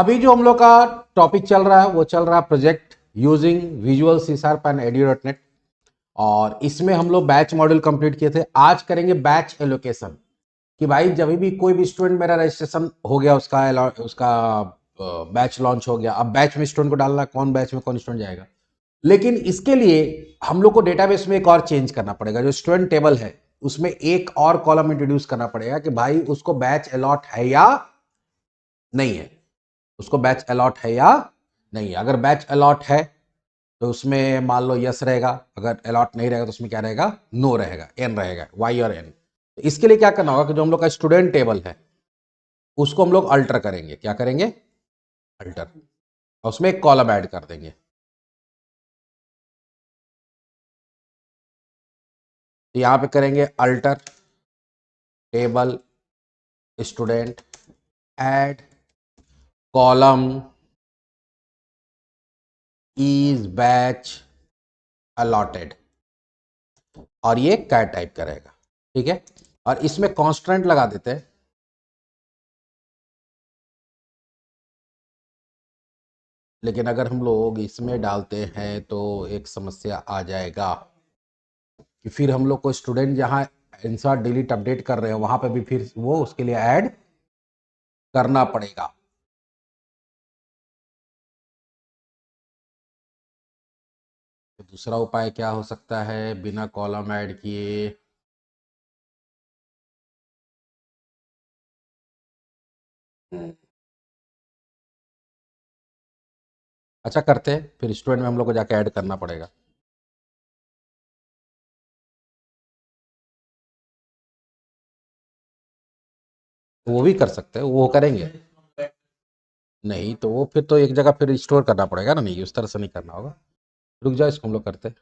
अभी जो हम लोग का टॉपिक चल रहा है वो चल रहा है project using visual C sharp and edu.net। और इसमें हम लोग बैच मॉड्यूल कंप्लीट किए थे। आज करेंगे बैच एलोकेशन कि भाई जब भी कोई भी स्टूडेंट मेरा रजिस्ट्रेशन हो गया, उसका बैच लॉन्च हो गया, अब बैच में स्टूडेंट को डालना, कौन बैच में कौन स्टूडेंट जाएगा। लेकिन इसके लिए हम लोग को डेटाबेस में एक और चेंज करना पड़ेगा। जो स्टूडेंट टेबल है उसमें एक और कॉलम इंट्रोड्यूस करना पड़ेगा कि भाई उसको बैच अलॉट है या नहीं है, उसको बैच अलॉट है या नहीं है। अगर बैच अलॉट है तो उसमें मान लो यस रहेगा, अगर अलॉट नहीं रहेगा तो उसमें क्या रहेगा, नो रहेगा, एन रहेगा, वाई और एन। तो इसके लिए क्या करना होगा कि जो हम लोग का स्टूडेंट टेबल है उसको हम लोग अल्टर करेंगे। क्या करेंगे? अल्टर। और उसमें एक कॉलम ऐड कर देंगे। तो यहां पे करेंगे alter table student add column is batch allotted, और ये कैट टाइप करेगा। ठीक है, और इसमें कांस्टेंट लगा देते हैं। लेकिन अगर हम लोग इसमें डालते हैं तो एक समस्या आ जाएगा कि फिर हम लोग को स्टूडेंट जहां इंसर्ट डिलीट अपडेट कर रहे हैं वहां पे भी फिर वो उसके लिए ऐड करना पड़ेगा। तो दूसरा उपाय क्या हो सकता है बिना कॉलम ऐड किए? अच्छा करते हैं, फिर स्टूडेंट में हम लोग को जाके ऐड करना पड़ेगा। तो वो भी कर सकते हैं, वो करेंगे। नहीं तो वो फिर तो एक जगह फिर स्टोर करना पड़ेगा ना, नहीं उस तरह से नहीं करना होगा। रुक जाओ, इसको हम लोग करते हैं।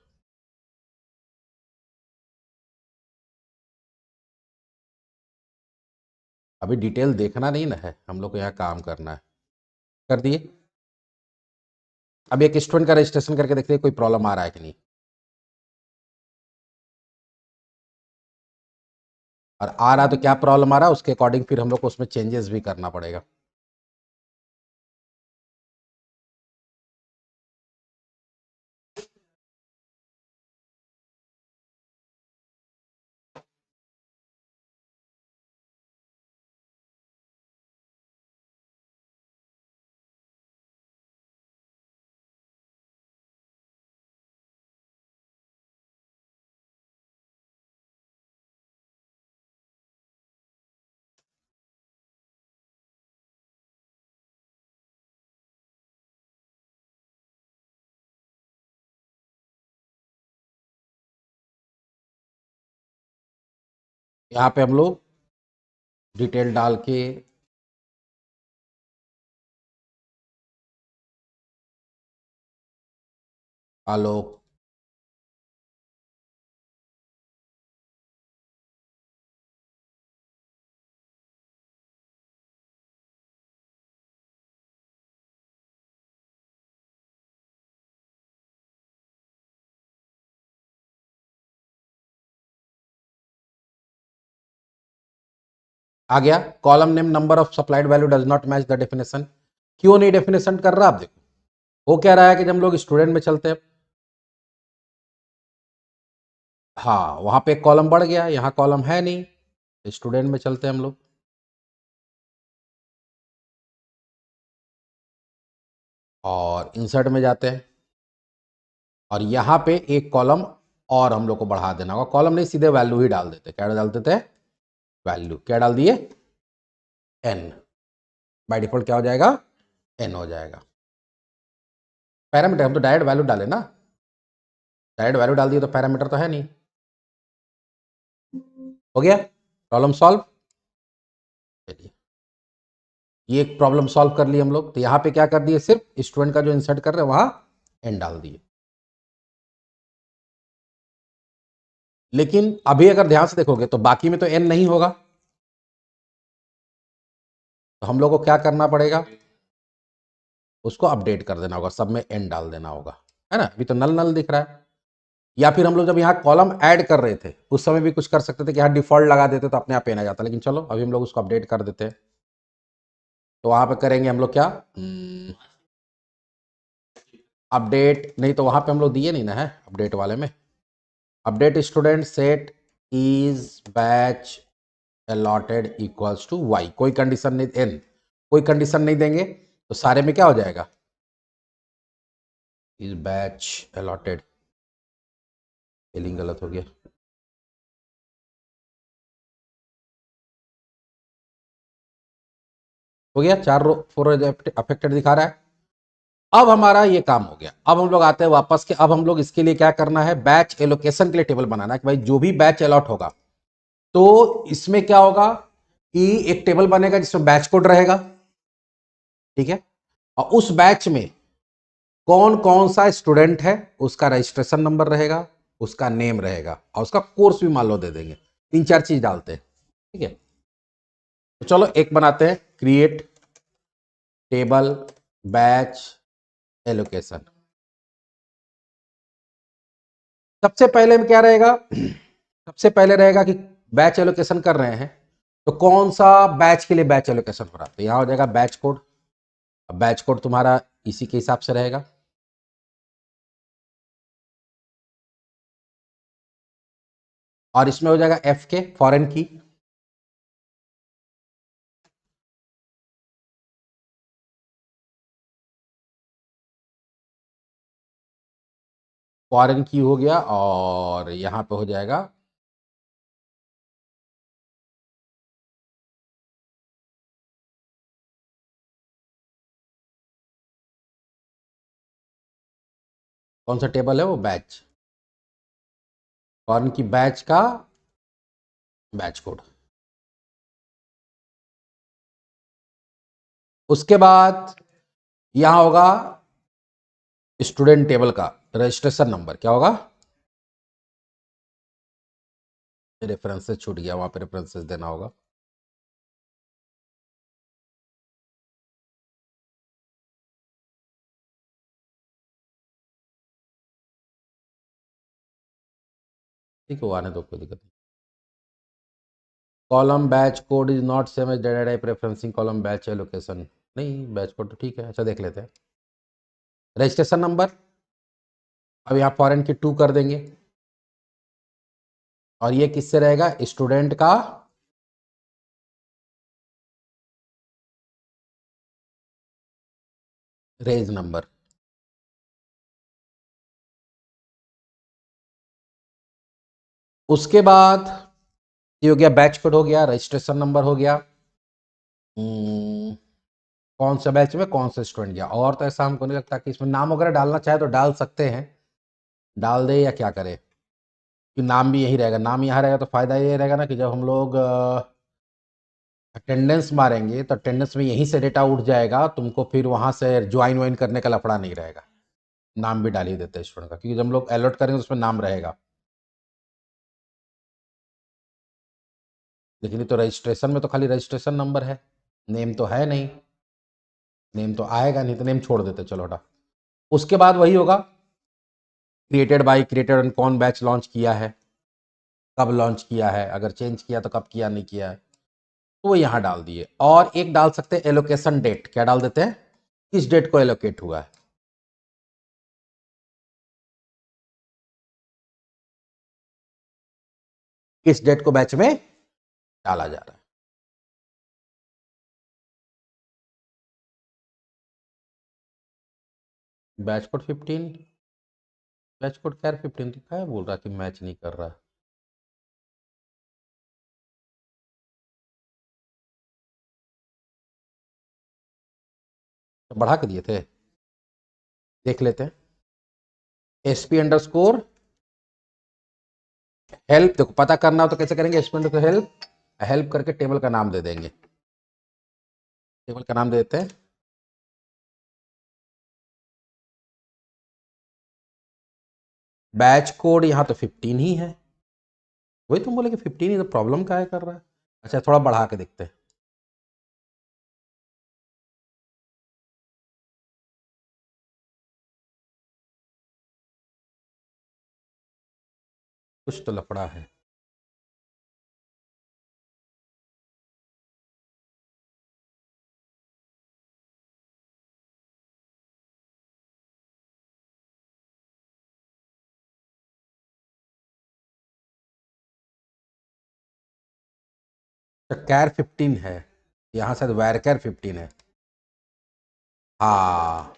अभी डिटेल देखना नहीं ना है, हम लोग को यहाँ काम करना है। कर दिए। अब एक स्टूडेंट का रजिस्ट्रेशन करके देखते हैं कोई प्रॉब्लम आ रहा है कि नहीं। और आ रहा है तो क्या प्रॉब्लम आ रहा है उसके अकॉर्डिंग फिर हम लोग को उसमें चेंजेस भी करना पड़ेगा। यहाँ पे हम लोग डिटेल डाल के आलोक आ गया। Column name number of supplied value does not match the definition. क्यों नहीं डेफिनेशन कर रहा? आप देखो, वो कह रहा है कि जब हम लोग स्टूडेंट में चलते हैं, हाँ वहां पे एक कॉलम बढ़ गया, यहाँ कॉलम है नहीं। स्टूडेंट में चलते हैं हम लोग, और इंसर्ट में जाते हैं, और यहाँ पे एक कॉलम और हम लोग को बढ़ा देना होगा। कॉलम नहीं, सीधे वैल्यू ही डाल देते। क्या डाल देते हैं? वैल्यू। क्या डाल दिए? एन। बाय डिफॉल्ट क्या हो जाएगा? एन हो जाएगा। पैरामीटर हम तो डायरेक्ट वैल्यू डाले ना, डायरेक्ट वैल्यू डाल दिए तो पैरामीटर तो है नहीं। हो गया, प्रॉब्लम सॉल्व। चलिए, ये एक प्रॉब्लम सॉल्व कर ली हम लोग। तो यहाँ पे क्या कर दिए, सिर्फ स्टूडेंट का जो इंसर्ट कर रहे हैं वहां एन डाल दिए। लेकिन अभी अगर ध्यान से देखोगे तो बाकी में तो एन नहीं होगा। तो हम लोग को क्या करना पड़ेगा, उसको अपडेट कर देना होगा, सब में एन डाल देना होगा, है ना। अभी तो नल नल दिख रहा है। या फिर हम लोग जब यहाँ कॉलम ऐड कर रहे थे उस समय भी कुछ कर सकते थे कि यहाँ डिफॉल्ट लगा देते तो अपने आप एन आ जाता। लेकिन चलो अभी हम लोग उसको अपडेट कर देते हैं। तो वहां पे करेंगे हम लोग क्या, अपडेट, नहीं तो वहां पे हम लोग दिए नहीं ना है अपडेट वाले में, update student set is batch allotted equals to Y, कोई कंडीशन नहीं, एन कोई कंडीशन नहीं देंगे तो सारे में क्या हो जाएगा, इज बैच अलॉटेड, स्पेलिंग गलत हो गया, हो गया, 4 रो 4 रोज अफेक्टेड दिखा रहा है। अब हमारा ये काम हो गया, अब हम लोग आते हैं वापस के, अब हम लोग इसके लिए क्या करना है, बैच एलोकेशन के लिए टेबल बनाना है कि भाई जो भी बैच अलॉट होगा तो इसमें क्या होगा कि एक टेबल बनेगा जिसमें बैच कोड रहेगा, ठीक है, और उस बैच में कौन कौन सा स्टूडेंट है उसका रजिस्ट्रेशन नंबर रहेगा, उसका नेम रहेगा और उसका कोर्स भी मान लो दे देंगे, 3-4 चीज डालते हैं, ठीक है। तो चलो एक बनाते हैं, क्रिएट टेबल बैच एलोकेशन। सबसे पहले में क्या रहेगा, सबसे पहले रहेगा कि बैच एलोकेशन कर रहे हैं तो कौन सा बैच के लिए बैच एलोकेशन हो रहा है, तो यहां हो जाएगा बैच कोड। अब बैच कोड तुम्हारा इसी के हिसाब से रहेगा, और इसमें हो जाएगा एफ के फॉरेन की, फॉरेन की हो गया, और यहां पे हो जाएगा कौन सा टेबल है वो, बैच, फॉरेन की बैच का बैच कोड। उसके बाद यहां होगा स्टूडेंट टेबल का रजिस्ट्रेशन नंबर, क्या होगा, रेफरेंसेस छूट गया, वहां पे रेफरेंसेस देना होगा, ठीक है, वो आने दो, कोई दिक्कत नहीं। Column batch code is not same as data type referencing column batch allocation, नहीं बैच कोड तो ठीक है, अच्छा देख लेते हैं। रजिस्ट्रेशन नंबर, अब यहाँ फॉरेन की 2 कर देंगे, और ये किससे रहेगा, स्टूडेंट का रेज नंबर। उसके बाद ये हो गया, बैच कोड हो गया, रजिस्ट्रेशन नंबर हो गया, कौन सा बैच में कौन सा स्टूडेंट गया, और तो ऐसा हमको नहीं लगता कि इसमें नाम वगैरह डालना चाहे तो डाल सकते हैं, डाल दे या क्या करे, कि नाम भी यही रहेगा, नाम यहाँ रहेगा तो फायदा ये रहेगा ना कि जब हम लोग अटेंडेंस मारेंगे तो अटेंडेंस में यहीं से डेटा उठ जाएगा, तुमको फिर वहां से ज्वाइन वाइन करने का लफड़ा नहीं रहेगा, नाम भी डाल ही देते हैं स्टूडेंट का, क्योंकि जब हम लोग अलॉट करेंगे तो उसमें नाम रहेगा। लेकिन ये तो रजिस्ट्रेशन में तो खाली रजिस्ट्रेशन नंबर है, नेम तो है नहीं, नेम तो आएगा नहीं, तो नेम छोड़ देते, चलो हटा। उसके बाद वही होगा, क्रिएटेड बाय क्रिएटेड, कौन बैच लॉन्च किया है, कब लॉन्च किया है, अगर चेंज किया तो कब किया, नहीं किया है, तो वो यहाँ डाल दिए, और एक डाल सकते हैं एलोकेशन डेट, क्या डाल देते हैं, किस डेट को एलोकेट हुआ है, किस डेट को बैच में डाला जा रहा है। बैच कोड 15, बैच कोड खैर 15 तो क्या बोल रहा कि मैच नहीं कर रहा, तो बढ़ा के दिए थे, देख लेते हैं, S P under score help, देखो पता करना हो तो कैसे करेंगे, S P under help, help करके टेबल का नाम दे देंगे, टेबल का नाम दे देते हैं, बैच कोड यहाँ तो 15 ही है, वही तुम बोले कि 15 ही, तो प्रॉब्लम क्या है कर रहा है, अच्छा थोड़ा बढ़ा के देखते हैं, कुछ तो लफड़ा है, तो कैर 15 है, यहाँ शायद वैरकर 15 है। हाँ,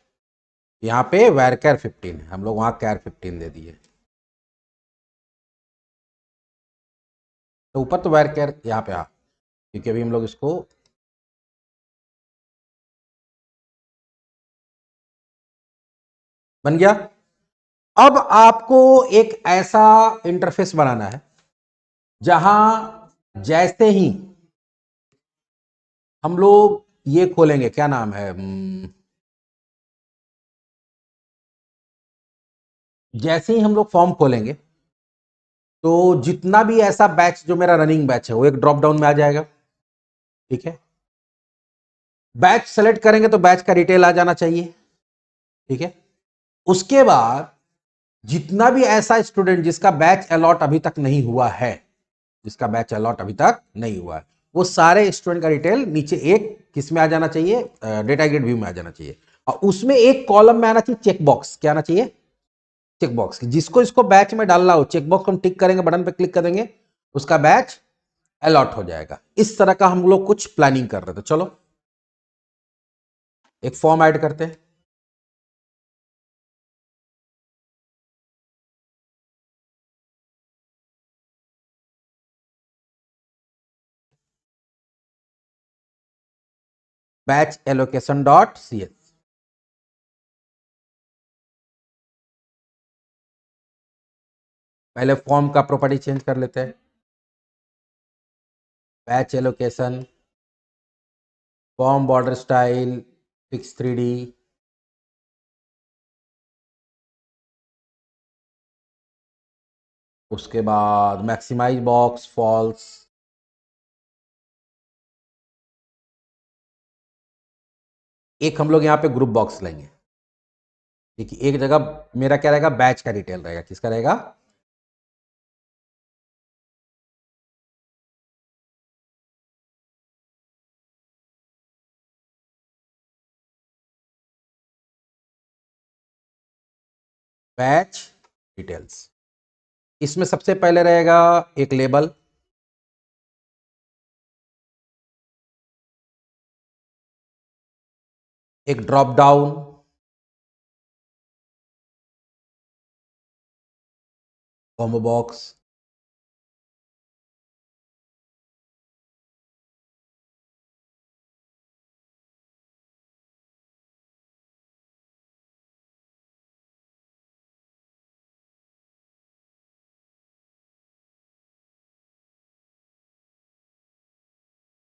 यहाँ पे वैरकर 15 है, हम लोग वहाँ कैर 15 दे दिए। तो ऊपर तो वैरकर, यहाँ पे हाँ, क्योंकि अभी हम लोग इसको बन गया। अब आपको एक ऐसा इंटरफेस बनाना है जहां जैसे ही हम लोग ये खोलेंगे, क्या नाम है, जैसे ही हम लोग फॉर्म खोलेंगे तो जितना भी ऐसा बैच जो मेरा रनिंग बैच है वो एक ड्रॉप डाउन में आ जाएगा। ठीक है, बैच सेलेक्ट करेंगे तो बैच का डिटेल आ जाना चाहिए। ठीक है, उसके बाद जितना भी ऐसा स्टूडेंट जिसका बैच अलॉट अभी तक नहीं हुआ है, जिसका बैच अलॉट अभी तक नहीं हुआ है, वो सारे स्टूडेंट का डिटेल नीचे एक किस में आ जाना चाहिए, डेटा ग्रिड व्यू में आ जाना चाहिए। और उसमें एक कॉलम में आना चाहिए चेक बॉक्स, क्या आना चाहिए, चेक बॉक्स। जिसको इसको बैच में डालना हो चेक बॉक्स हम टिक करेंगे, बटन पे क्लिक कर देंगे, उसका बैच अलॉट हो जाएगा। इस तरह का हम लोग कुछ प्लानिंग कर रहे थे। चलो एक फॉर्म ऐड करते हैं। Batch allocation dot C S. पहले फॉर्म का प्रॉपर्टी चेंज कर लेते हैं। Batch allocation, form border style fix 3D, उसके बाद मैक्सिमाइज बॉक्स फॉल्स, एक हम लोग यहाँ पे ग्रुप बॉक्स लेंगे। देखिए एक जगह मेरा क्या रहेगा, बैच का डिटेल रहेगा, किसका रहेगा, बैच डिटेल्स। इसमें सबसे पहले रहेगा एक लेबल, एक ड्रॉप डाउन, कॉम्बो बॉक्स,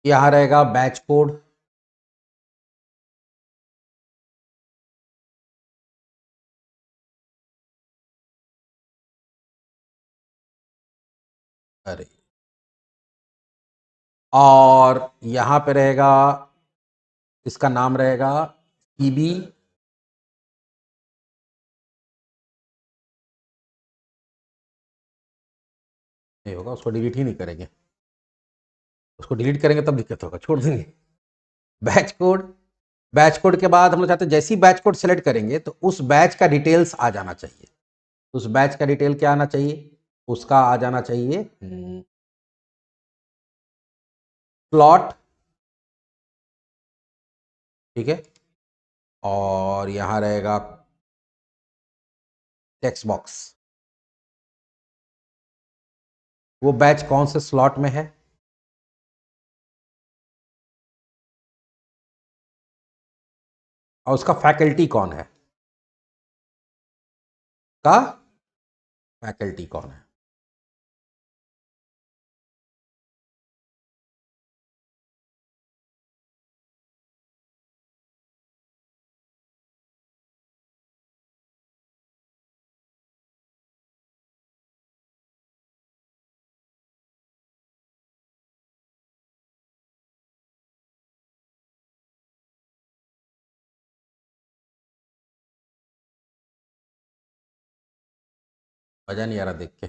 यहां रहेगा बैच कोड, अरे, और यहां पे रहेगा, इसका नाम रहेगा ईबी, नहीं होगा, उसको डिलीट ही नहीं करेंगे, उसको डिलीट करेंगे तब दिक्कत होगा, छोड़ देंगे। बैच कोड, बैच कोड के बाद हम लोग चाहते हैं जैसे ही बैच कोड सेलेक्ट करेंगे तो उस बैच का डिटेल्स आ जाना चाहिए। उस बैच का डिटेल क्या आना चाहिए, उसका आ जाना चाहिए प्लॉट। ठीक है, और यहां रहेगा टेक्स्ट बॉक्स, वो बैच कौन से स्लॉट में है, और उसका फैकल्टी कौन है, का फैकल्टी कौन है। मजा नहीं आ रहा देख के,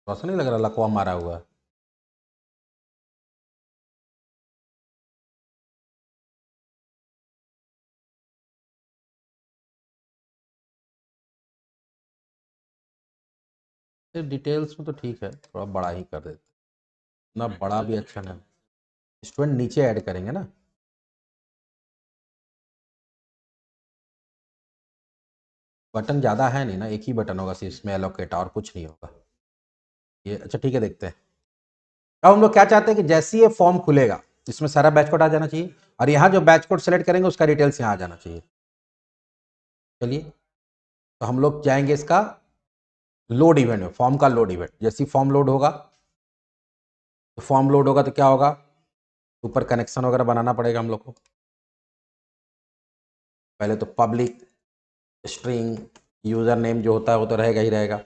ऐसा नहीं लग रहा लकवा मारा हुआ है। सिर्फ डिटेल्स में तो ठीक है, थोड़ा बड़ा ही कर देते, ना बड़ा भी अच्छा नहीं। स्टूडेंट नीचे ऐड करेंगे ना, बटन ज़्यादा है नहीं ना, एक ही बटन होगा सिर्फ इसमें एलोकेट, और कुछ नहीं होगा ये। अच्छा ठीक है, देखते हैं। अब हम लोग क्या चाहते हैं कि जैसे ही ये फॉर्म खुलेगा इसमें सारा बैच कोड आ जाना चाहिए, और यहाँ जो बैच कोड सेलेक्ट करेंगे उसका डिटेल्स यहाँ आ जाना चाहिए। चलिए, तो हम लोग जाएंगे इसका लोड इवेंट में, फॉर्म का लोड इवेंट। जैसे ही फॉर्म लोड होगा, तो फॉर्म लोड होगा तो क्या होगा, ऊपर कनेक्शन वगैरह बनाना पड़ेगा हम लोग को। पहले तो पब्लिक स्ट्रिंग यूजर नेम जो होता है वो तो रहेगा ही रहेगा।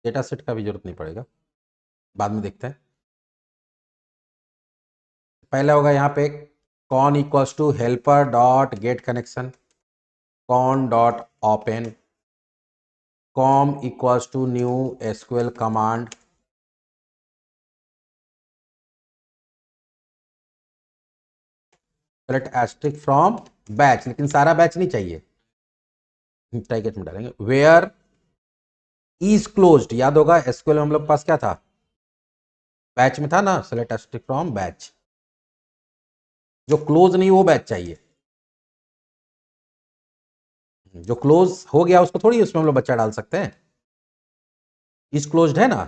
डेटा सेट का भी जरूरत नहीं पड़ेगा, बाद में देखते हैं। पहले होगा यहाँ पे con equals to helper dot get connection, con dot open, com equals to new SQL command, select asterisk from batch, लेकिन सारा बैच नहीं चाहिए, टाइकेट में डालेंगे। वेयर इज क्लोज्ड, याद होगा एसक्यूएल में हम लोग पास क्या था, बैच में था ना, सेलेक्ट एस्ट्रिक फ्रॉम बैच। जो क्लोज नहीं वो बैच चाहिए, जो क्लोज हो गया उसको थोड़ी उसमें हम लोग बच्चा डाल सकते हैं। इज क्लोज्ड है ना,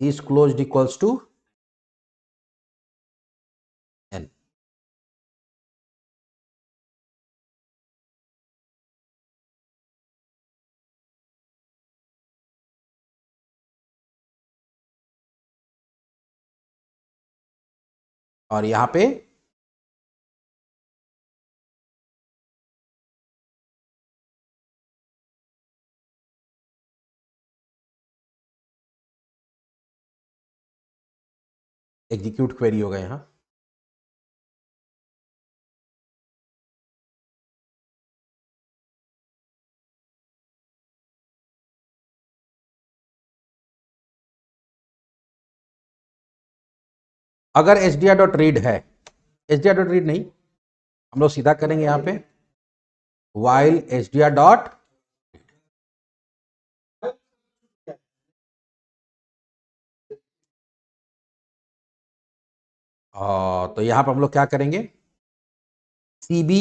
is closed equals to N. और यहां पे एग्जीक्यूट क्वेरी होगा यहां। अगर H D R dot read है, H D R dot read नहीं, हम लोग सीधा करेंगे यहां पे while H D R dot, तो यहां पर हम लोग क्या करेंगे, C B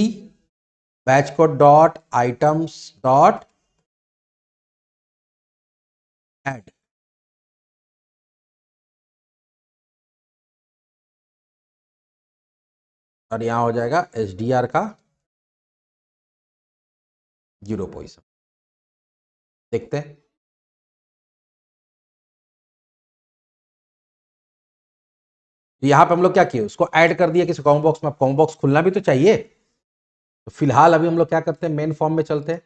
batch code dot items dot add, और यहां हो जाएगा एच डी आर का 0 पोजिशन। देखते हैं, यहां पे हम लोग क्या किए, उसको ऐड कर दिया किसी कॉम बॉक्स में। कॉम बॉक्स खुलना भी तो चाहिए, तो फिलहाल अभी हम लोग क्या करते हैं, मेन फॉर्म में चलते हैं।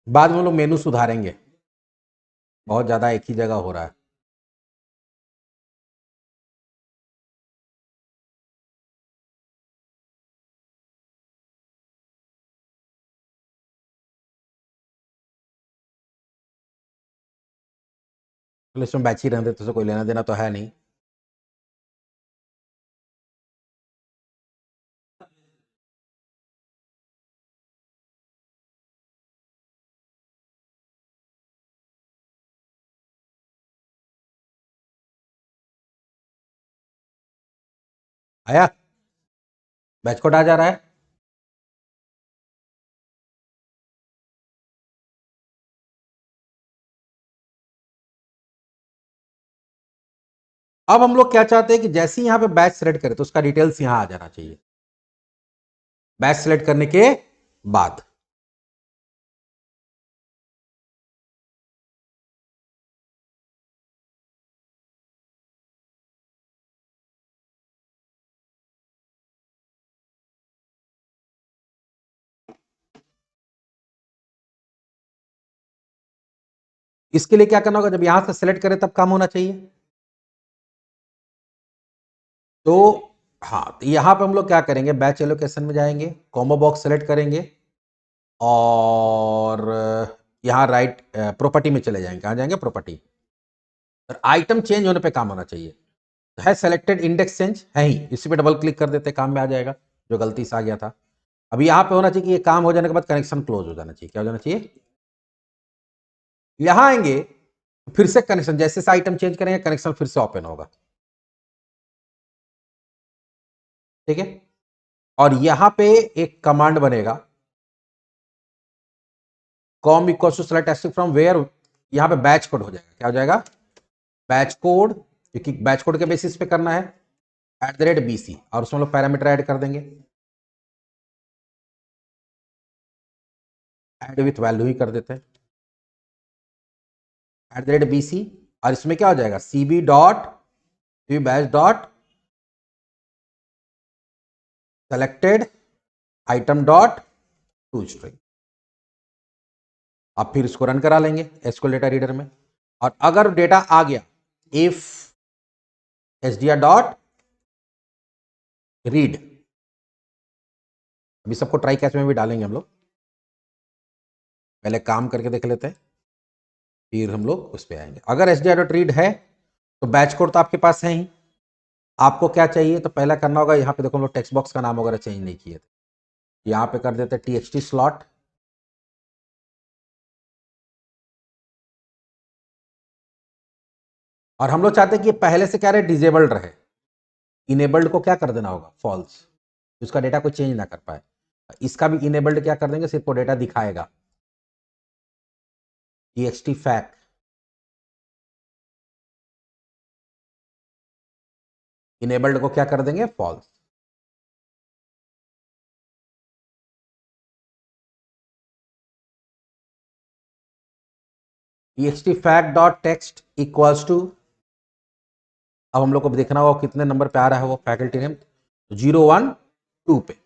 बाद में हम लोग मेनू सुधारेंगे, बहुत ज्यादा एक ही जगह हो रहा है। तो इसमें बैच ही रहने देते, तो कोई लेना देना तो है नहीं। आया, बैच कोड आ जा रहा है। अब हम लोग क्या चाहते हैं कि जैसे ही यहां पे बैच सेलेक्ट करें तो उसका डिटेल्स यहां आ जाना चाहिए, बैच सेलेक्ट करने के बाद। इसके लिए क्या करना होगा, जब यहां से सेलेक्ट करें तब काम होना चाहिए। तो हाँ, तो यहाँ पे हम लोग क्या करेंगे, बैच एलोकेशन में जाएंगे, कॉम्बो बॉक्स सेलेक्ट करेंगे और यहाँ राइट प्रॉपर्टी में चले जाएंगे। कहाँ जाएंगे, प्रॉपर्टी। और आइटम चेंज होने पे काम होना चाहिए, है सेलेक्टेड इंडेक्स चेंज है ही, इसी पे डबल क्लिक कर देते काम में आ जाएगा, जो गलती से आ गया था। अब यहाँ पे होना चाहिए कि ये काम हो जाने के बाद कनेक्शन क्लोज हो जाना चाहिए। क्या हो जाना चाहिए, यहां आएंगे फिर से कनेक्शन, जैसे से आइटम चेंज करेंगे कनेक्शन फिर से ओपन होगा। ठीक है, और यहां पे एक कमांड बनेगा, com equal to select asterisk from where, यहां पे बैच कोड हो जाएगा। क्या हो जाएगा, बैच कोड, क्योंकि बैच कोड के बेसिस पे करना है, @BC, और उसमें लोग पैरामीटर ऐड कर देंगे, ऐड विथ वैल्यू ही कर देते हैं, @BC। और इसमें क्या हो जाएगा, CB batch dot selected item dot to string. अब फिर इसको रन करा लेंगे एसक्यूएल डेटा रीडर में, और अगर डेटा आ गया, इफ एसडीआर डॉट रीड, अभी सबको ट्राई कैच में भी डालेंगे हम लोग, पहले काम करके देख लेते हैं, फिर हम लोग उस पर आएंगे। अगर एसडीआर डॉट रीड है तो बैच कोड तो आपके पास है ही, आपको क्या चाहिए, तो पहला करना होगा, यहाँ पे देखो हम लोग टेक्स्ट बॉक्स का नाम वगैरह चेंज नहीं किए थे, यहाँ पे कर देते TXT स्लॉट, और हम लोग चाहते हैं कि ये पहले से क्या रहे, डिजेबल्ड रहे, इनेबल्ड को क्या कर देना होगा, फॉल्स, उसका डेटा कोई चेंज ना कर पाए। इसका भी इनेबल्ड क्या कर देंगे, सिर्फ वो डेटा दिखाएगा, TXT फैक्ट, इनेबल्ड को क्या कर देंगे, false. TXT fact dot text equals to, अब हम लोग को देखना होगा कितने नंबर पे आ रहा है वो फैकल्टी नेम, 012 पे,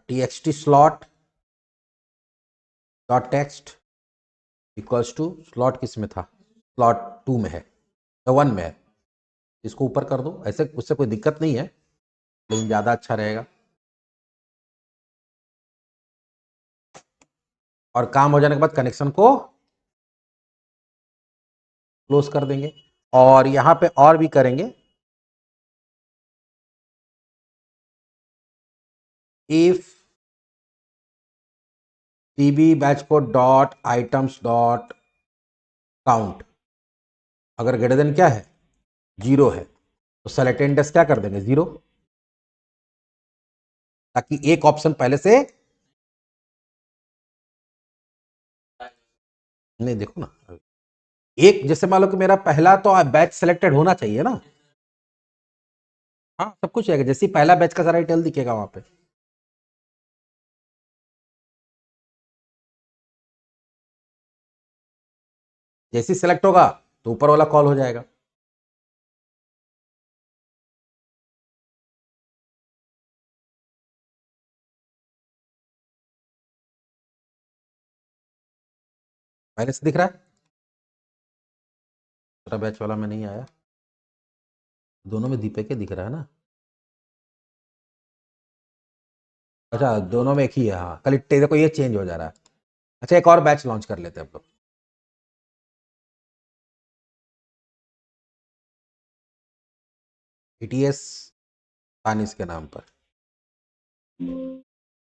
TXT slot dot text equals to, slot किस में था, स्लॉट 2 में है या 1 में है, इसको ऊपर कर दो, ऐसे उससे कोई दिक्कत नहीं है, लेकिन ज़्यादा अच्छा रहेगा। और काम हो जाने के बाद कनेक्शन को क्लोज कर देंगे, और यहां पे और भी करेंगे, if CB batch code dot items dot count, अगर ग्रेटर देन क्या है, 0 है, तो सेलेक्ट इंडेक्स क्या कर देंगे, 0, ताकि एक ऑप्शन पहले से, नहीं देखो ना, एक जैसे मान लो कि मेरा पहला तो बैच सेलेक्टेड होना चाहिए ना, हाँ सब कुछ है, जैसे पहला बैच का सारा डिटेल दिखेगा वहां पे, जैसे ही सेलेक्ट होगा तो ऊपर वाला कॉल हो जाएगा। पहले से दिख रहा है, छोटा बैच वाला में नहीं आया, दोनों में दीपक के दिख रहा है ना, अच्छा दोनों में एक ही है, हाँ कल देखो ये चेंज हो जा रहा है। अच्छा एक और बैच लॉन्च कर लेते हैं हम लोग, ETS पानिस के नाम पर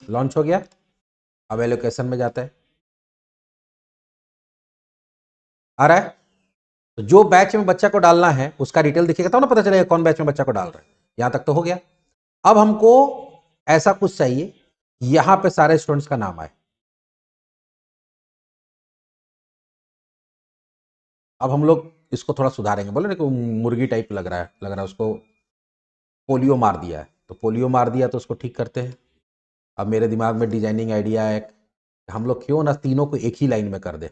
लॉन्च हो गया। अब एलोकेशन में जाता है, आ रहा है, तो जो बैच में बच्चा को डालना है उसका डिटेल दिखेगा, तब ना पता चलेगा कौन बैच में बच्चा को डाल रहा है। यहां तक तो हो गया, अब हमको ऐसा कुछ चाहिए, यहां पे सारे स्टूडेंट्स का नाम आए। अब हम लोग इसको थोड़ा सुधारेंगे, बोले ना कि मुर्गी टाइप लग रहा है उसको, पोलियो मार दिया है, तो पोलियो मार दिया तो उसको ठीक करते हैं। अब मेरे दिमाग में डिजाइनिंग आइडिया है, हम लोग क्यों ना तीनों को एक ही लाइन में कर दे,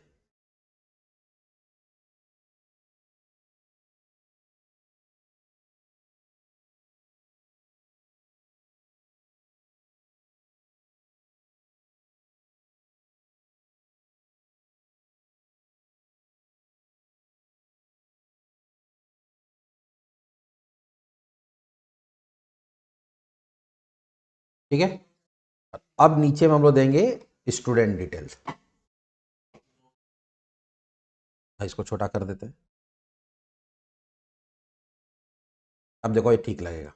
ठीक है। अब नीचे में हम लोग देंगे स्टूडेंट डिटेल्स, इसको छोटा कर देते हैं। अब देखो ये ठीक लगेगा।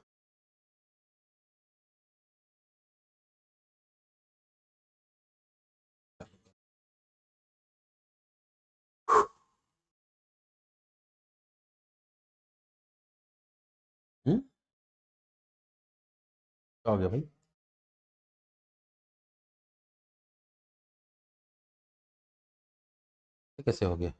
क्या हो गया भाई? ये कैसे हो गया?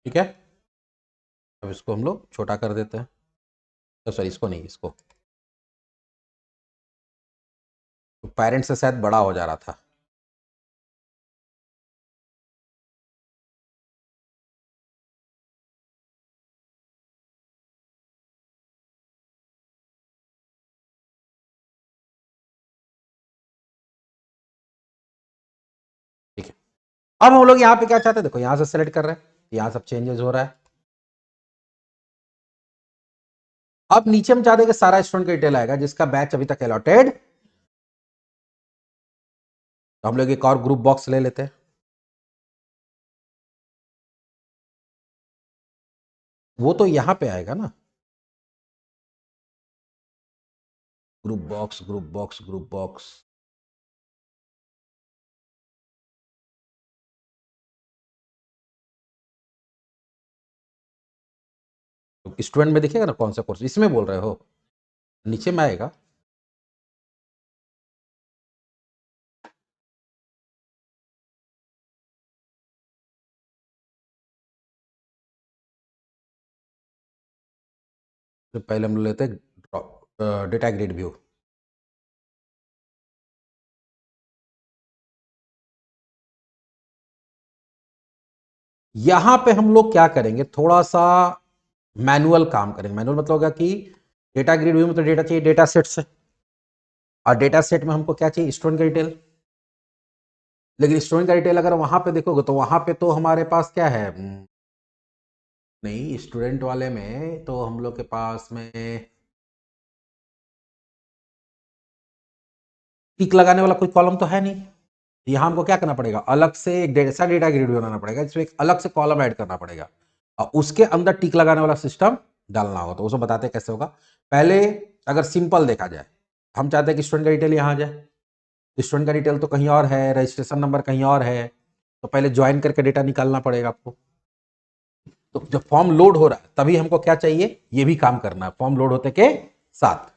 ठीक है। अब इसको हम लोग छोटा कर देते हैं, तो सॉरी इसको नहीं, इसको तो पेरेंट्स से शायद बड़ा हो जा रहा था। ठीक है। अब हम लोग यहाँ पे क्या चाहते हैं, देखो यहाँ से सेलेक्ट कर रहे हैं, यहाँ सब चेंजेस हो रहा है। अब नीचे हम चाहते हैं कि सारा स्टूडेंट का डिटेल आएगा जिसका बैच अभी तक अलॉटेड, तो हम लोग एक और ग्रुप बॉक्स ले लेते हैं। वो तो यहां पे आएगा ना, group box group box group box. तो स्टूडेंट में दिखेगा ना कौन सा कोर्स, इसमें बोल रहे हो, नीचे में आएगा। तो पहले हम लेते हैं डेटा ग्रिड व्यू। यहां पे हम लोग क्या करेंगे, थोड़ा सा मैनुअल काम करेंगे। मैनुअल मतलब होगा कि डेटा ग्रिड व्यू में तो डेटा चाहिए डेटा सेट से, और डेटा सेट में हमको क्या चाहिए, स्टूडेंट का डिटेल। लेकिन स्टूडेंट का डिटेल अगर वहां पे देखोगे तो वहां पे तो हमारे पास क्या है, नहीं स्टूडेंट वाले में तो हम लोग के पास में टिक लगाने वाला कोई कॉलम तो है नहीं। यहाँ हमको क्या करना पड़ेगा, अलग से एक ऐसा डेटा ग्रिड बनाना पड़ेगा जिसमें एक अलग से कॉलम ऐड करना पड़ेगा, और उसके अंदर टिक लगाने वाला सिस्टम डालना होगा। तो उसको बताते हैं कैसे होगा। पहले अगर सिंपल देखा जाए, हम चाहते हैं कि स्टूडेंट का डिटेल यहाँ आ जाए। स्टूडेंट का डिटेल तो कहीं और है, रजिस्ट्रेशन नंबर कहीं और है, तो पहले ज्वाइन करके डेटा निकालना पड़ेगा आपको। तो जब फॉर्म लोड हो रहा है तभी हमको क्या चाहिए, ये भी काम करना है फॉर्म लोड होते के साथ।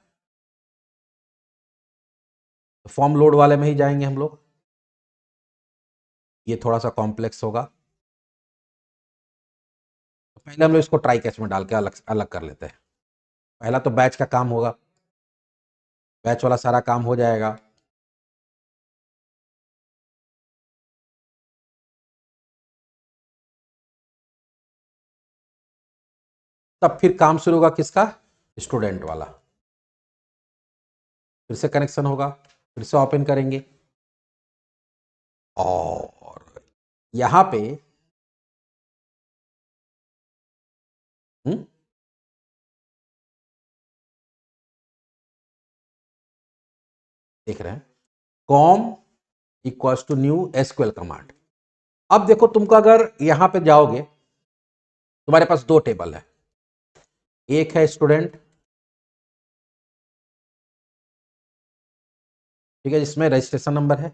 तो फॉर्म लोड वाले में ही जाएंगे हम लोग। ये थोड़ा सा कॉम्प्लेक्स होगा, तो पहले हम लोग इसको ट्राई कैच में डाल के अलग अलग कर लेते हैं। पहला तो बैच का काम होगा, बैच वाला सारा काम हो जाएगा। तब फिर काम शुरू होगा किसका, स्टूडेंट वाला। फिर से कनेक्शन होगा, फिर से ओपन करेंगे, और यहां पे देख रहे हैं, com equals to new SQL command. अब देखो तुमको अगर यहां पे जाओगे, तुम्हारे पास दो टेबल है, एक है स्टूडेंट, ठीक है, जिसमें रजिस्ट्रेशन नंबर है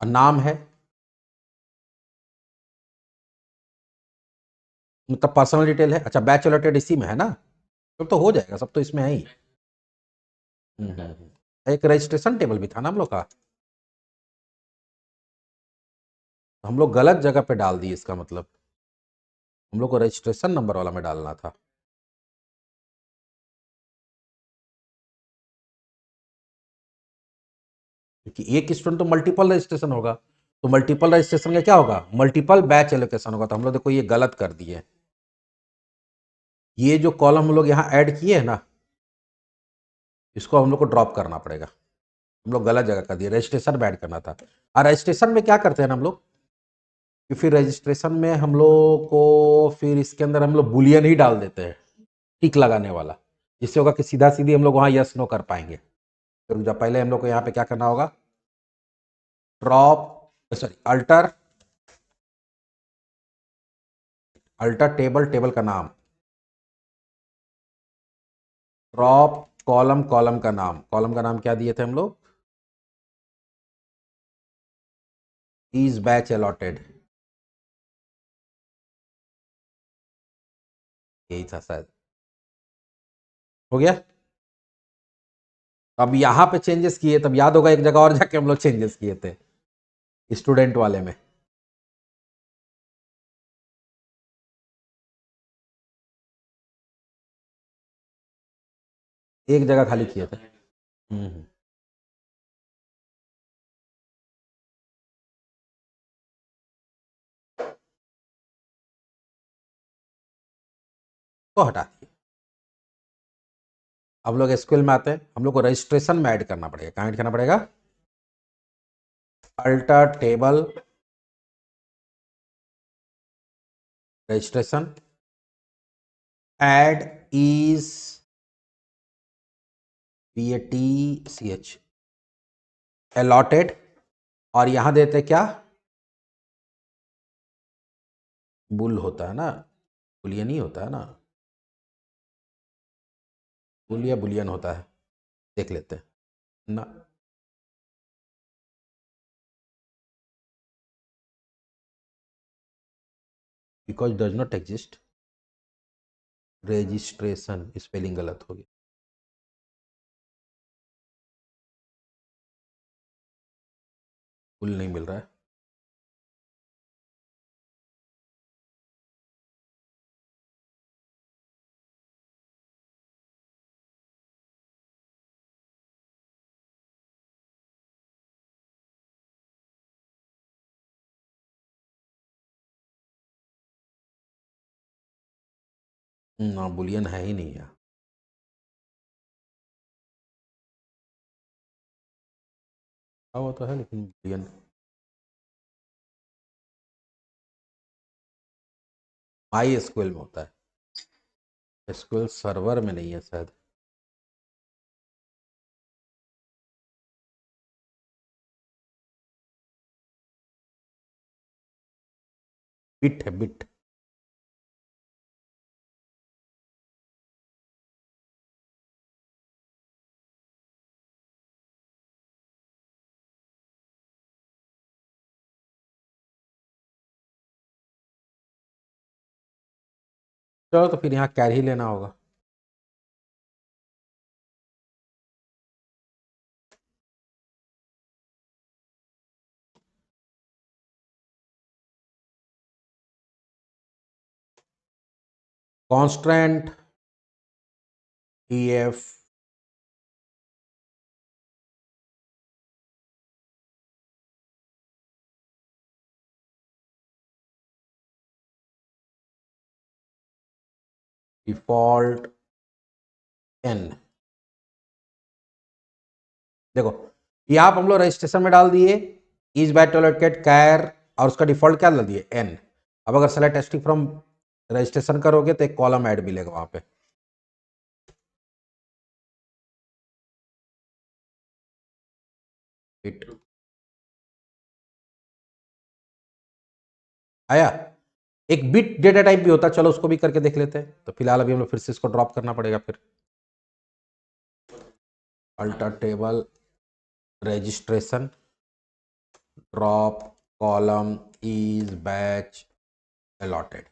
और नाम है, मतलब पर्सनल डिटेल है, अच्छा बैच अलॉटेड इसी में है ना, तो हो जाएगा, सब तो इसमें है ही। एक रजिस्ट्रेशन टेबल भी था ना हम लोग का, तो हम लोग गलत जगह पे डाल दिए, इसका मतलब हम लोग को रजिस्ट्रेशन नंबर वाला में डालना था। क्योंकि एक स्टूडेंट तो मल्टीपल रजिस्ट्रेशन होगा, तो मल्टीपल रजिस्ट्रेशन का क्या होगा, मल्टीपल बैच एलोकेशन होगा, तो हम लोग देखो ये गलत कर दिए। ये जो कॉलम हम लोग यहाँ ऐड किए है ना, इसको हम लोग को ड्रॉप करना पड़ेगा, हम लोग गलत जगह कर दिए, रजिस्ट्रेशन में ऐड करना था। और रजिस्ट्रेशन में क्या करते हैं ना हम लोग, कि फिर रजिस्ट्रेशन में हम लोग को फिर इसके अंदर हम लोग बुलियन ही डाल देते हैं, टिक लगाने वाला, जिससे होगा कि सीधा सीधी हम लोग वहां यस नो कर पाएंगे। तो जब पहले हम लोग को यहाँ पे क्या करना होगा, drop sorry alter, alter table, table का नाम, ड्रॉप कॉलम, कॉलम का नाम, कॉलम का नाम क्या दिए थे हम लोग, इज बैच अलॉटेड, यही था शायद, हो गया। अब यहाँ पे चेंजेस किए, तब याद होगा एक जगह और जाके हम लोग चेंजेस किए थे स्टूडेंट वाले में, एक जगह खाली किए थे। हम्म। तो हटा दिए। अब लोग एसक्यूएल में आते हैं, हम लोग को रजिस्ट्रेशन में ऐड करना पड़ेगा, कहाँ ऐड करना पड़ेगा, alter table registration, add is BATCH allotted, और यहां देते क्या, बुल होता है ना, बुलियन ही होता है ना, बुल या बुलियन होता है, देख लेते हैं ना, because does not exist, registration spelling गलत हो गया, बुल नहीं मिल रहा है, ना बुलियन है ही नहीं है, हाँ वो तो है लेकिन बुलियन, माई एसक्यूएल में होता है, एसक्यूएल सर्वर में नहीं है शायद, बिट है बिट। चलो तो फिर यहाँ कैर ही लेना होगा, कांस्टेंट EF डिफॉल्ट N, देखो ये आप हम लोग रजिस्ट्रेशन में डाल दिए, इज बैट टोलेट कैर, और उसका डिफॉल्ट क्या डाल दिए N। अब अगर सेलेक्ट टेस्टिंग फ्रॉम रजिस्ट्रेशन करोगे तो एक कॉलम ऐड मिलेगा वहां पे, बिट आया, एक बिट डेटा टाइप भी होता है, चलो उसको भी करके देख लेते हैं, तो फिलहाल अभी हम लोग फिर से इसको ड्रॉप करना पड़ेगा, फिर alter table registration, drop column is batch allotted,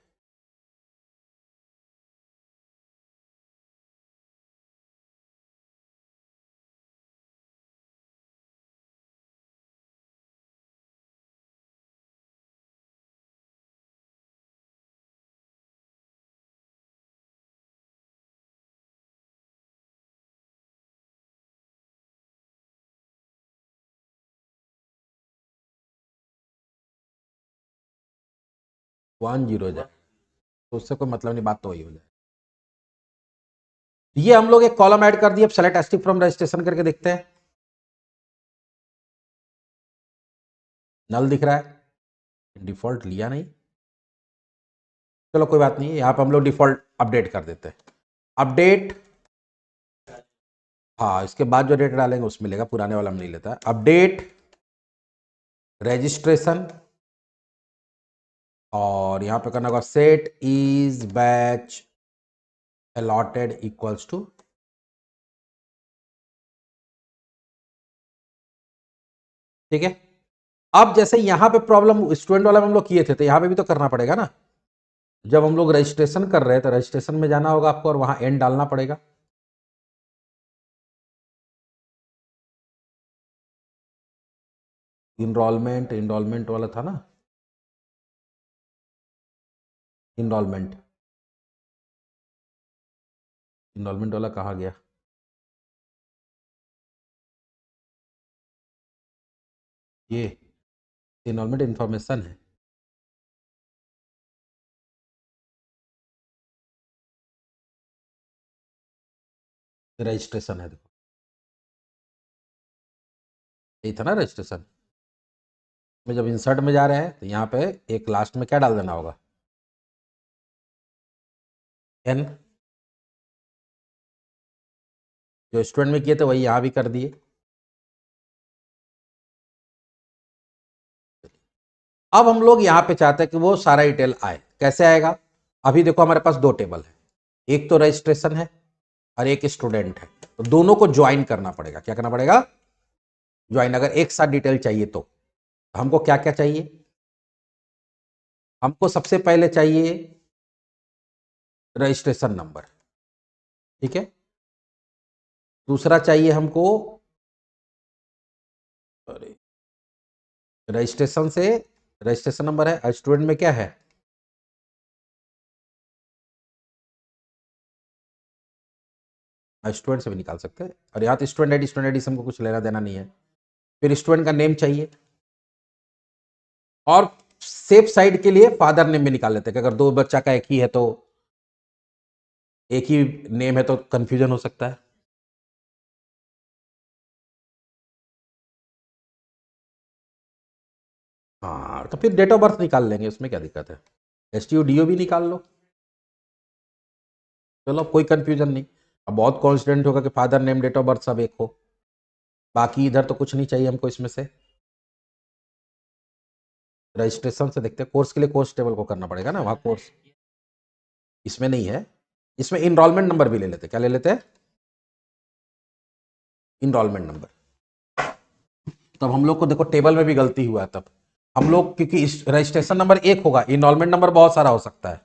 10 हो जाए तो उससे कोई मतलब नहीं, बात तो वही हो जाए। ये हम लोग एक कॉलम ऐड कर दिए, अब सेलेक्ट एसटी फ्रॉम रजिस्ट्रेशन करके देखते हैं, नल दिख रहा है, डिफॉल्ट लिया नहीं, चलो कोई बात नहीं, यहां पे हम लोग डिफॉल्ट अपडेट कर देते हैं, अपडेट। हाँ, इसके बाद जो डेटा डालेंगे उसमें लेगा, पुराने वाला में नहीं लेता है। अपडेट रजिस्ट्रेशन, और यहां पे करना होगा set is batch allotted equals to, ठीक है। अब जैसे यहां पे प्रॉब्लम स्टूडेंट वाला में हम लोग किए थे, तो यहां पे भी तो करना पड़ेगा ना। जब हम लोग रजिस्ट्रेशन कर रहे हैं तो रजिस्ट्रेशन में जाना होगा आपको और वहां एंड डालना पड़ेगा। इनरोलमेंट वाला था ना, इनरोलमेंट इनरोलमेंट वाला कहाँ गया? ये इनरोलमेंट इंफॉर्मेशन है, रजिस्ट्रेशन है, देखो यही था ना रजिस्ट्रेशन में। जब इंसर्ट में जा रहे हैं तो यहाँ पे एक लास्ट में क्या डाल देना होगा, एन। जो स्टूडेंट में किए थे वही यहाँ भी कर दिए। अब हम लोग यहाँ पे चाहते हैं कि वो सारा डिटेल आए, कैसे आएगा? अभी देखो हमारे पास दो टेबल है, एक तो रजिस्ट्रेशन है और एक स्टूडेंट है, तो दोनों को ज्वाइन करना पड़ेगा। क्या करना पड़ेगा? ज्वाइन। अगर एक साथ डिटेल चाहिए तो हमको क्या क्या चाहिए? हमको सबसे पहले चाहिए रजिस्ट्रेशन नंबर, ठीक है। दूसरा चाहिए हमको, रजिस्ट्रेशन से रजिस्ट्रेशन नंबर है, स्टूडेंट में क्या है? स्टूडेंट से भी निकाल सकते हैं, और यहाँ तो स्टूडेंट आईडी से हमको कुछ लेना देना नहीं है। फिर स्टूडेंट का नेम चाहिए, और सेफ साइड के लिए फादर नेम भी निकाल लेते हैं कि अगर दो बच्चा का एक ही है तो एक ही नेम है तो कंफ्यूजन हो सकता है। हाँ, तो फिर डेट ऑफ बर्थ निकाल लेंगे, उसमें क्या दिक्कत है। STUDO भी निकाल लो, चलो कोई कंफ्यूजन नहीं। अब बहुत कॉन्फिडेंट होगा कि father name date of birth सब एक हो। बाकी इधर तो कुछ नहीं चाहिए हमको इसमें से। रजिस्ट्रेशन से देखते हैं, कोर्स के लिए कोर्स टेबल को करना पड़ेगा ना, वहाँ कोर्स इसमें नहीं है। इसमें इनरोलमेंट नंबर भी ले लेते, क्या ले लेते हैं? Enrolment number. तब हम लोग को देखो टेबल में भी गलती हुआ है, तब हम लोग, क्योंकि रजिस्ट्रेशन नंबर एक होगा, इनरोलमेंट नंबर बहुत सारा हो सकता है,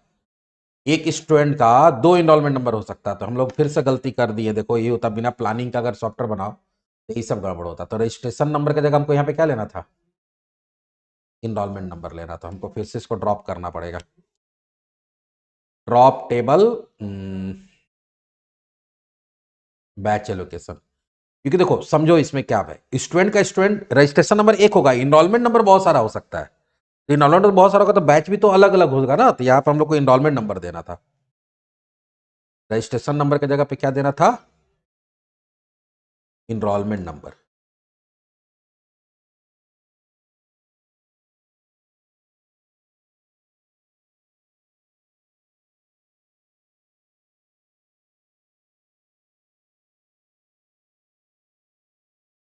एक स्टूडेंट का दो इनरोलमेंट नंबर हो सकता है, तो हम लोग फिर से गलती कर दिए। देखो ये होता, बिना प्लानिंग का अगर सॉफ्टवेयर बनाओ तो ये सब गड़बड़ होता। तो रजिस्ट्रेशन नंबर की जगह हमको यहाँ पे क्या लेना था? इनरोलमेंट नंबर लेना था। हमको फिर से इसको ड्रॉप करना पड़ेगा, ड्रॉप टेबल बैच एलोकेशन। क्योंकि देखो समझो इसमें क्या है, स्टूडेंट का स्टूडेंट रजिस्ट्रेशन नंबर एक होगा, इनरोलमेंट नंबर बहुत सारा हो सकता है। तो इनरोलमेंट नंबर बहुत सारा होगा तो बैच भी तो अलग अलग होगा ना, तो यहाँ पे हम लोग को इनरोलमेंट नंबर देना था। रजिस्ट्रेशन नंबर की जगह पे क्या देना था? Enrolment number.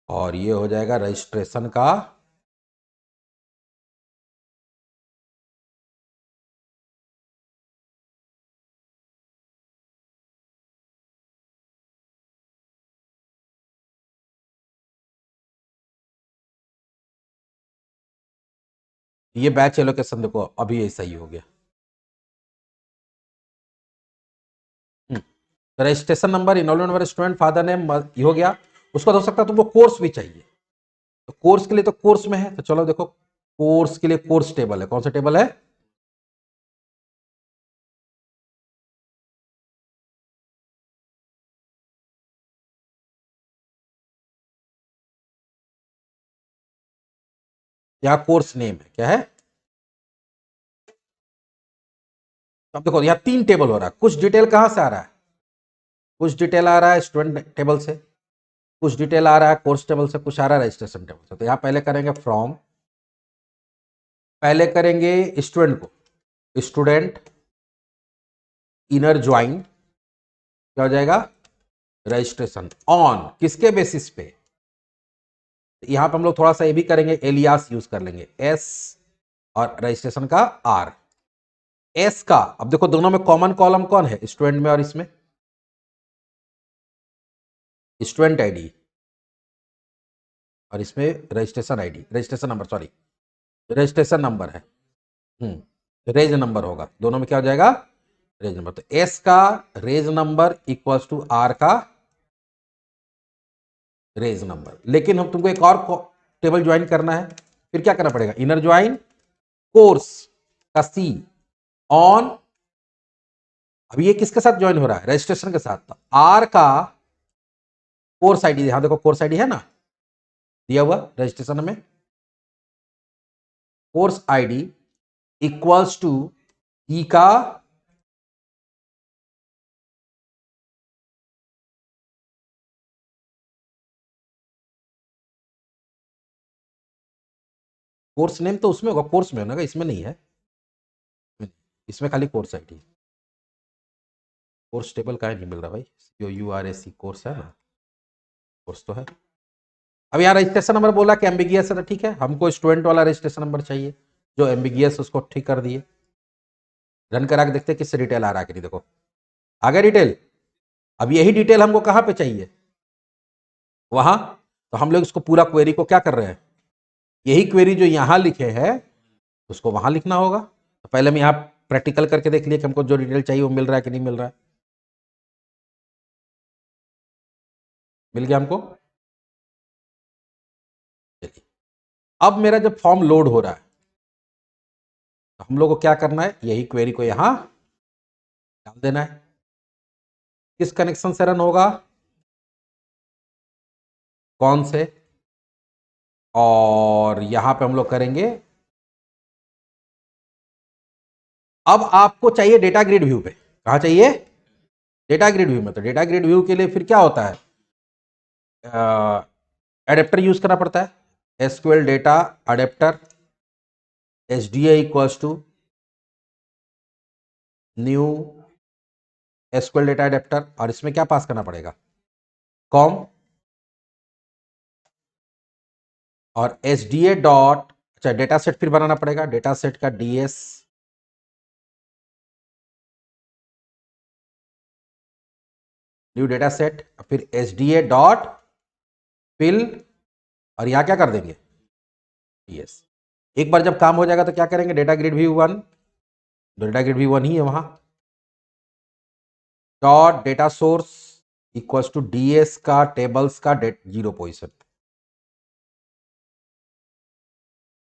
और ये हो जाएगा रजिस्ट्रेशन का ये बैच एलोकेशन, देखो अभी ये सही हो गया। Registration number, enrolment number, student father name ये हो गया। उसका हो सकता है तुमको कोर्स भी चाहिए, तो कोर्स के लिए तो कोर्स में है, तो चलो देखो कोर्स के लिए कोर्स टेबल है, कौन सा टेबल है? यहाँ कोर्स नेम है, क्या है? अब देखो यहाँ 3 टेबल हो रहा है, कुछ डिटेल कहां से आ रहा है, कुछ डिटेल आ रहा है स्टूडेंट टेबल से, कुछ डिटेल आ रहा है कोर्स टेबल से, कुछ आ रहा है रजिस्ट्रेशन टेबल से। तो यहाँ पहले करेंगे फ्रॉम, पहले करेंगे स्टूडेंट को, स्टूडेंट इनर ज्वाइन, क्या हो जाएगा, रजिस्ट्रेशन ऑन किसके बेसिस पे, यहां पे हम लोग थोड़ा सा ये भी करेंगे, एलियास यूज कर लेंगे, एस और रजिस्ट्रेशन का आर। एस का अब देखो दोनों में कॉमन कॉलम कौन है, स्टूडेंट में और इसमें स्टूडेंट आईडी, और इसमें registration ID, registration number, sorry registration number है, रेज नंबर होगा, दोनों में क्या हो जाएगा, रेज नंबर। तो एस का reg number equals to R का रेज नंबर। लेकिन हम तुमको एक और टेबल ज्वाइन करना है, फिर क्या करना पड़ेगा, इनर ज्वाइन कोर्स का सी ऑन, अब ये किसके साथ ज्वाइन हो रहा है, रजिस्ट्रेशन के साथ। तो आर का कोर्स आईडी, यहां देखो कोर्स आईडी है ना दिया हुआ रजिस्ट्रेशन में, कोर्स आईडी इक्वल्स टू ई का कोर्स नेम, तो उसमें होगा, कोर्स में होगा, इसमें नहीं है, इसमें खाली कोर्स आईडी, कोर्स टेबल का नहीं मिल रहा भाई, जो U R S C course है ना, कोर्स तो है। अब यहाँ रजिस्ट्रेशन नंबर बोला कि एम्बिगियस है, तो ठीक है, हमको स्टूडेंट वाला रजिस्ट्रेशन नंबर चाहिए, जो एम्बिगियस उसको ठीक कर दिए। रन करा के देखते हैं किससे डिटेल आ रहा है कि नहीं, देखो आ गया डिटेल। अब यही डिटेल हमको कहां पे चाहिए, वहां। तो हम लोग इसको पूरा क्वेरी को क्या कर रहे हैं, यही क्वेरी जो यहां लिखे हैं उसको वहां लिखना होगा। तो पहले हम यहाँ प्रैक्टिकल करके देख लिए कि हमको जो डिटेल चाहिए वो मिल रहा है कि नहीं मिल रहा है, मिल गया हमको। चलिए अब मेरा जब फॉर्म लोड हो रहा है तो हम लोग को क्या करना है, यही क्वेरी को यहां डाल देना है। किस कनेक्शन से रन होगा, कौन से, और यहां पे हम लोग करेंगे। अब आपको चाहिए डेटा ग्रिड व्यू पे, कहां चाहिए, डेटा ग्रिड व्यू में। तो डेटा ग्रिड व्यू के लिए फिर क्या होता है, एडेप्टर यूज करना पड़ता है, SQL data adapter H D I equals to new SQL data adapter, और इसमें क्या पास करना पड़ेगा, कॉम, और एच डी ए डॉट, अच्छा डेटा सेट फिर बनाना पड़ेगा, डेटा सेट का डीएस न्यू डेटा सेट, फिर H D A dot fill, और यहां क्या कर देंगे, डीएस। एक बार जब काम हो जाएगा तो क्या करेंगे, data grid view one, data grid view one ही है वहां, dot data source equals to DS का टेबल्स का डेट 0 पोजिशन,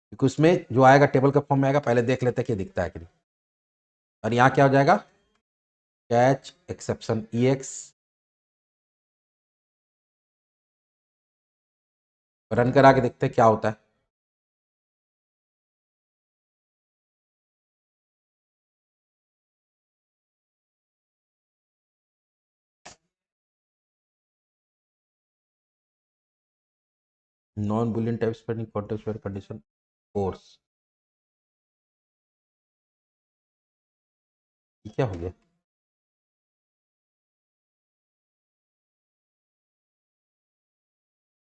क्योंकि उसमें जो आएगा टेबल का फॉर्म में आएगा, पहले देख लेते हैं कि दिखता है कि नहीं। और यहां क्या हो जाएगा, कैच एक्सेप्शन ईएक्स, रन करा के देखते हैं क्या होता है। Non Boolean type spelling context condition course, क्या हो गया,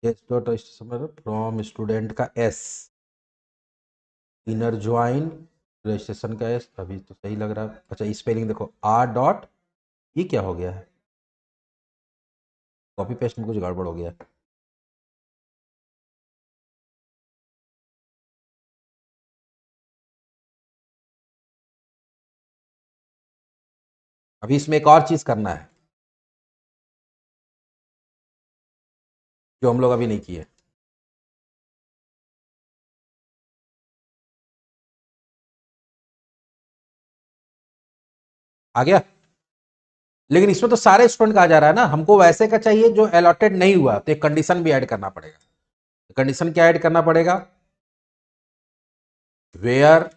एस डॉट फ्रॉम स्टूडेंट का एस, इनर ज्वाइन रजिस्ट्रेशन का एस, अभी तो सही लग रहा है। अच्छा स्पेलिंग देखो, आर डॉट, ये क्या हो गया है, कॉपी पेस्ट में कुछ गड़बड़ हो गया है। अभी इसमें एक और चीज करना है जो हम लोग अभी नहीं किए, आ गया। लेकिन इसमें तो सारे स्टूडेंट कहा जा रहा है ना, हमको वैसे का चाहिए जो अलॉटेड नहीं हुआ, तो एक कंडीशन भी ऐड करना पड़ेगा। कंडीशन क्या ऐड करना पड़ेगा, वेयर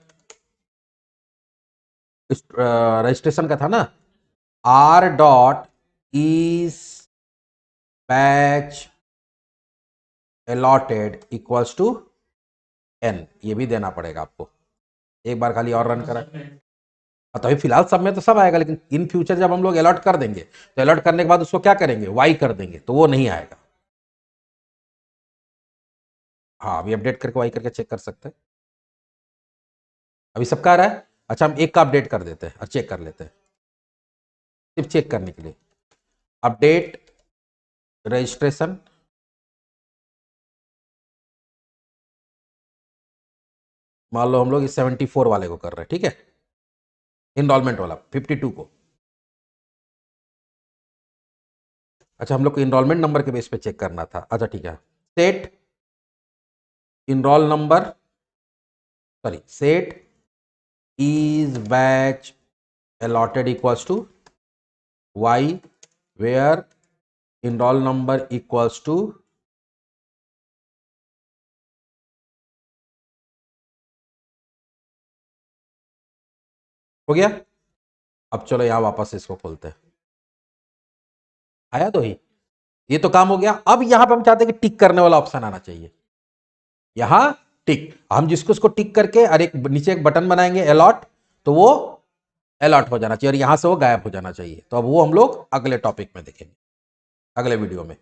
रजिस्ट्रेशन का था ना, R dot is batch allotted equals to N, ये भी देना पड़ेगा आपको, एक बार खाली और रन करा। तभी फिलहाल सब में तो सब आएगा, लेकिन इन फ्यूचर जब हम लोग अलॉट कर देंगे तो अलॉट करने के बाद उसको क्या करेंगे, वाई कर देंगे, तो वो नहीं आएगा। हाँ अभी अपडेट करके वाई करके चेक कर सकते हैं। अभी सबका आ रहा है, अच्छा हम एक का अपडेट कर देते हैं और चेक कर लेते हैं, सिर्फ चेक करने के लिए। अपडेट रजिस्ट्रेशन, मान लो हम लोग इस 74 वाले को कर रहे हैं, ठीक है, इनरोलमेंट वाला 52 को। अच्छा हम लोग को इनरोलमेंट नंबर के बेस पे चेक करना था, अच्छा ठीक है। Set enrol number, sorry set is batch allotted equals to y, where enroll number equals to हो गया। अब चलो यहां वापस इसको खोलते हैं, आया तो ही, ये तो काम हो गया। अब यहां पे हम चाहते हैं कि टिक करने वाला ऑप्शन आना चाहिए, यहां टिक, हम जिसको उसको टिक करके और एक नीचे एक बटन बनाएंगे अलॉट, तो वो अलॉट हो जाना चाहिए और यहां से वो गायब हो जाना चाहिए। तो अब वो हम लोग अगले टॉपिक में देखेंगे, अगले वीडियो में।